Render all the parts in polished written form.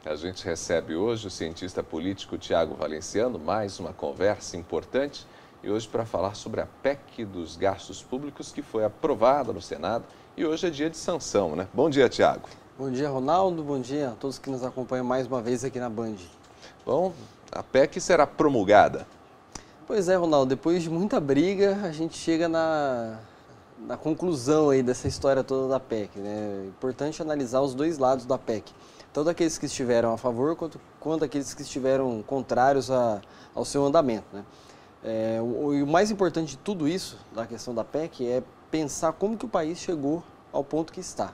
A gente recebe hoje o cientista político Tiago Valenciano, mais uma conversa importante, e hoje para falar sobre a PEC dos gastos públicos que foi aprovada no Senado e hoje é dia de sanção, né? Bom dia, Tiago. Bom dia, Ronaldo. Bom dia a todos que nos acompanham mais uma vez aqui na Band. Bom, a PEC será promulgada. Pois é, Ronaldo, depois de muita briga, a gente chega na conclusão aí dessa história toda da PEC, né? É importante analisar os dois lados da PEC. Tanto aqueles que estiveram a favor, quanto aqueles que estiveram contrários ao seu andamento, né? O mais importante de tudo isso, da questão da PEC, é pensar como que o país chegou ao ponto que está.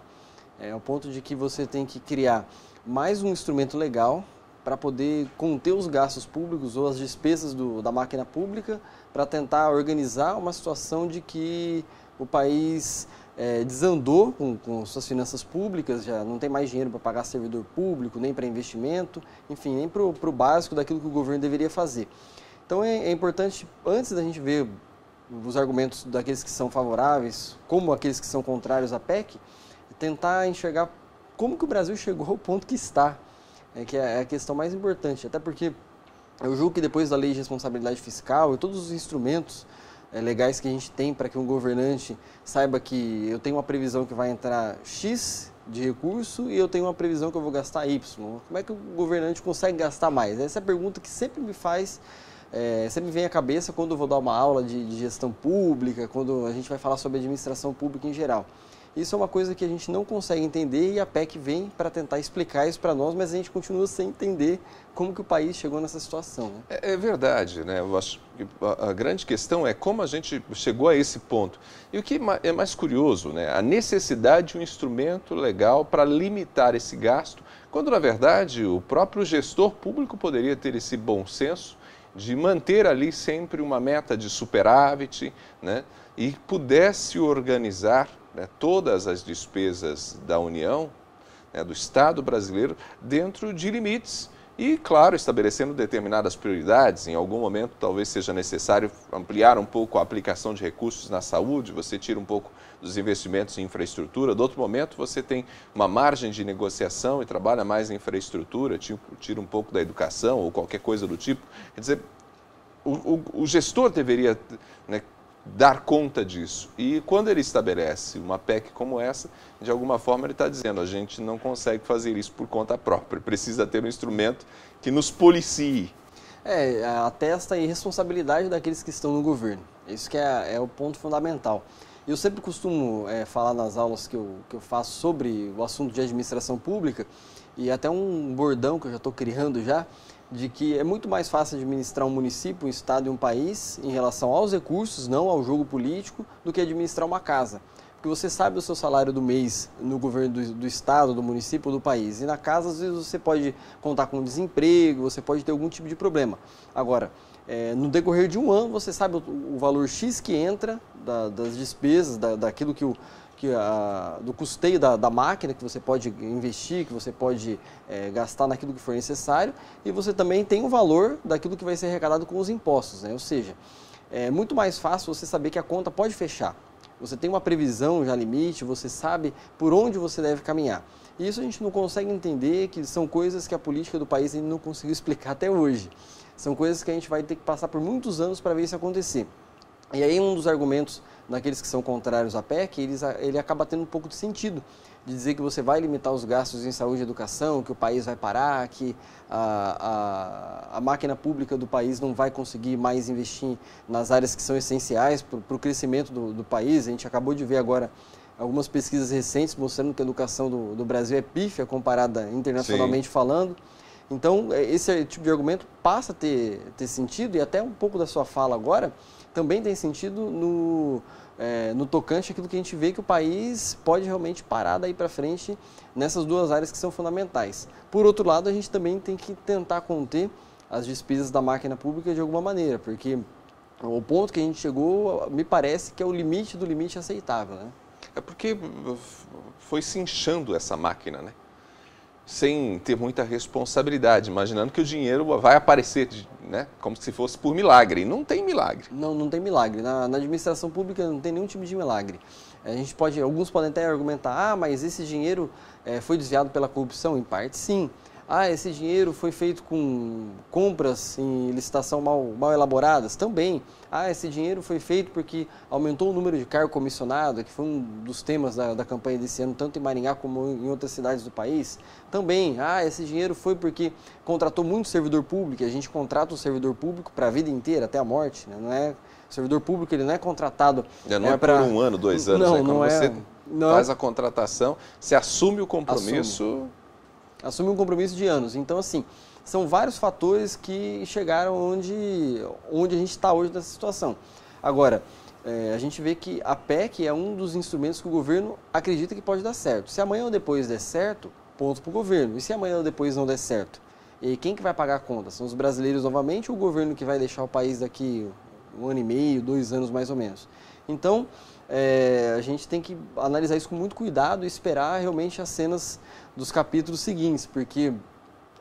Ao ponto de que você tem que criar mais um instrumento legal para poder conter os gastos públicos ou as despesas da máquina pública, para tentar organizar uma situação de que o país desandou com suas finanças públicas, já não tem mais dinheiro para pagar servidor público, nem para investimento, enfim, nem para o básico daquilo que o governo deveria fazer. Então é importante, antes da gente ver os argumentos daqueles que são favoráveis, como aqueles que são contrários à PEC, tentar enxergar como que o Brasil chegou ao ponto que está, que é a questão mais importante, até porque eu julgo que depois da lei de responsabilidade fiscal e todos os instrumentos legais que a gente tem para que um governante saiba que eu tenho uma previsão que vai entrar X de recurso e eu tenho uma previsão que eu vou gastar Y. Como é que o governante consegue gastar mais? Essa é a pergunta que sempre me faz, sempre vem à cabeça quando eu vou dar uma aula de gestão pública, quando a gente vai falar sobre administração pública em geral. Isso é uma coisa que a gente não consegue entender e a PEC vem para tentar explicar isso para nós, mas a gente continua sem entender como que o país chegou nessa situação, né? É verdade, né? Eu acho que a grande questão é como a gente chegou a esse ponto. E o que é mais curioso, né? A necessidade de um instrumento legal para limitar esse gasto, quando na verdade o próprio gestor público poderia ter esse bom senso de manter ali sempre uma meta de superávit, né? E pudesse organizar, né, todas as despesas da União, né, do Estado brasileiro, dentro de limites e, claro, estabelecendo determinadas prioridades. Em algum momento talvez seja necessário ampliar um pouco a aplicação de recursos na saúde, você tira um pouco dos investimentos em infraestrutura, do outro momento você tem uma margem de negociação e trabalha mais em infraestrutura, tira um pouco da educação ou qualquer coisa do tipo. Quer dizer, o gestor deveria, né, dar conta disso. E quando ele estabelece uma PEC como essa, de alguma forma ele está dizendo, a gente não consegue fazer isso por conta própria, precisa ter um instrumento que nos policie. Atesta a irresponsabilidade daqueles que estão no governo. Isso que é o ponto fundamental. Eu sempre costumo falar nas aulas que eu faço sobre o assunto de administração pública, e até um bordão que eu já estou criando já, de que é muito mais fácil administrar um município, um estado e um país em relação aos recursos, não ao jogo político, do que administrar uma casa. Porque você sabe o seu salário do mês no governo do estado, do município ou do país. E na casa, às vezes, você pode contar com desemprego, você pode ter algum tipo de problema. Agora, no decorrer de um ano, você sabe o valor X que entra das despesas, daquilo do custeio da máquina que você pode investir, que você pode gastar naquilo que for necessário, e você também tem o valor daquilo que vai ser arrecadado com os impostos, né? Ou seja, é muito mais fácil você saber que a conta pode fechar. Você tem uma previsão já limite, você sabe por onde você deve caminhar. E isso a gente não consegue entender, que são coisas que a política do país ainda não conseguiu explicar até hoje. São coisas que a gente vai ter que passar por muitos anos para ver isso acontecer. E aí um dos argumentos daqueles que são contrários à PEC, ele acaba tendo um pouco de sentido, de dizer que você vai limitar os gastos em saúde e educação, que o país vai parar, que a máquina pública do país não vai conseguir mais investir nas áreas que são essenciais para o crescimento do país. A gente acabou de ver agora algumas pesquisas recentes mostrando que a educação do Brasil é pífia comparada internacionalmente Sim. falando. Então, esse tipo de argumento passa a ter sentido, e até um pouco da sua fala agora também tem sentido no tocante àquilo que a gente vê que o país pode realmente parar daí para frente nessas duas áreas que são fundamentais. Por outro lado, a gente também tem que tentar conter as despesas da máquina pública de alguma maneira, porque o ponto que a gente chegou, me parece que é o limite do limite aceitável, né? É porque foi se inchando essa máquina, né? Sem ter muita responsabilidade, imaginando que o dinheiro vai aparecer, né, como se fosse por milagre. E não tem milagre. Não tem milagre. Na administração pública não tem nenhum tipo de milagre. Alguns podem até argumentar, mas esse dinheiro foi desviado pela corrupção? Em parte, sim. esse dinheiro foi feito com compras em licitação mal elaboradas? Também. Esse dinheiro foi feito porque aumentou o número de cargo comissionado, que foi um dos temas da campanha desse ano, tanto em Maringá como em outras cidades do país? Também. Esse dinheiro foi porque contratou muito servidor público, e a gente contrata o servidor público para a vida inteira, até a morte, né? Não é, o servidor público ele não é contratado... Não é por 1 ano, 2 anos, não, né? Quando você não. Faz a contratação, você assume o compromisso... Assume um compromisso de anos. Então, assim, são vários fatores que chegaram onde a gente está hoje nessa situação. Agora, a gente vê que a PEC é um dos instrumentos que o governo acredita que pode dar certo. Se amanhã ou depois der certo, ponto para o governo. E se amanhã ou depois não der certo? E quem que vai pagar a conta? São os brasileiros novamente ou o governo que vai deixar o país daqui 1 ano e meio, 2 anos mais ou menos? Então, a gente tem que analisar isso com muito cuidado e esperar realmente as cenas dos capítulos seguintes, porque,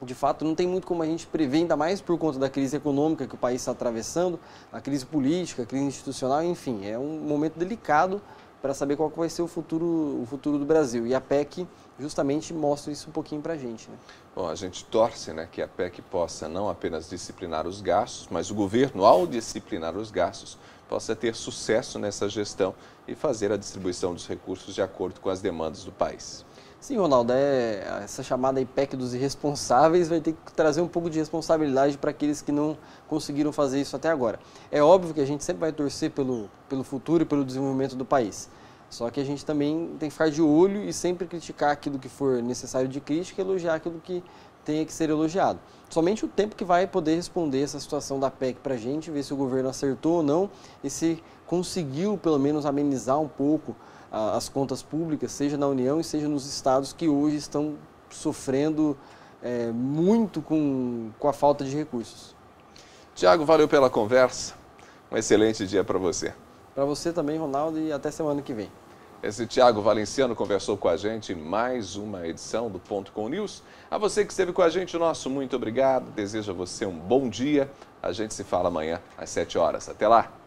de fato, não tem muito como a gente prever, ainda mais por conta da crise econômica que o país está atravessando, a crise política, a crise institucional, enfim, é um momento delicado para saber qual vai ser o futuro do Brasil. E a PEC justamente mostra isso um pouquinho para a gente, né? Bom, a gente torce, né, que a PEC possa não apenas disciplinar os gastos, mas o governo, ao disciplinar os gastos, possa ter sucesso nessa gestão e fazer a distribuição dos recursos de acordo com as demandas do país. Sim, Ronaldo, essa chamada PEC dos irresponsáveis vai ter que trazer um pouco de responsabilidade para aqueles que não conseguiram fazer isso até agora. É óbvio que a gente sempre vai torcer pelo futuro e pelo desenvolvimento do país. Só que a gente também tem que ficar de olho e sempre criticar aquilo que for necessário de crítica e elogiar aquilo que tenha que ser elogiado. Somente o tempo que vai poder responder essa situação da PEC para a gente, ver se o governo acertou ou não e se conseguiu pelo menos amenizar um pouco as contas públicas, seja na União e seja nos estados que hoje estão sofrendo muito com a falta de recursos. Tiago, valeu pela conversa. Um excelente dia para você. Para você também, Ronaldo, e até semana que vem. Esse Tiago Valenciano conversou com a gente em mais uma edição do Ponto com News. A você que esteve com a gente, nosso muito obrigado. Desejo a você um bom dia. A gente se fala amanhã às 7 horas. Até lá!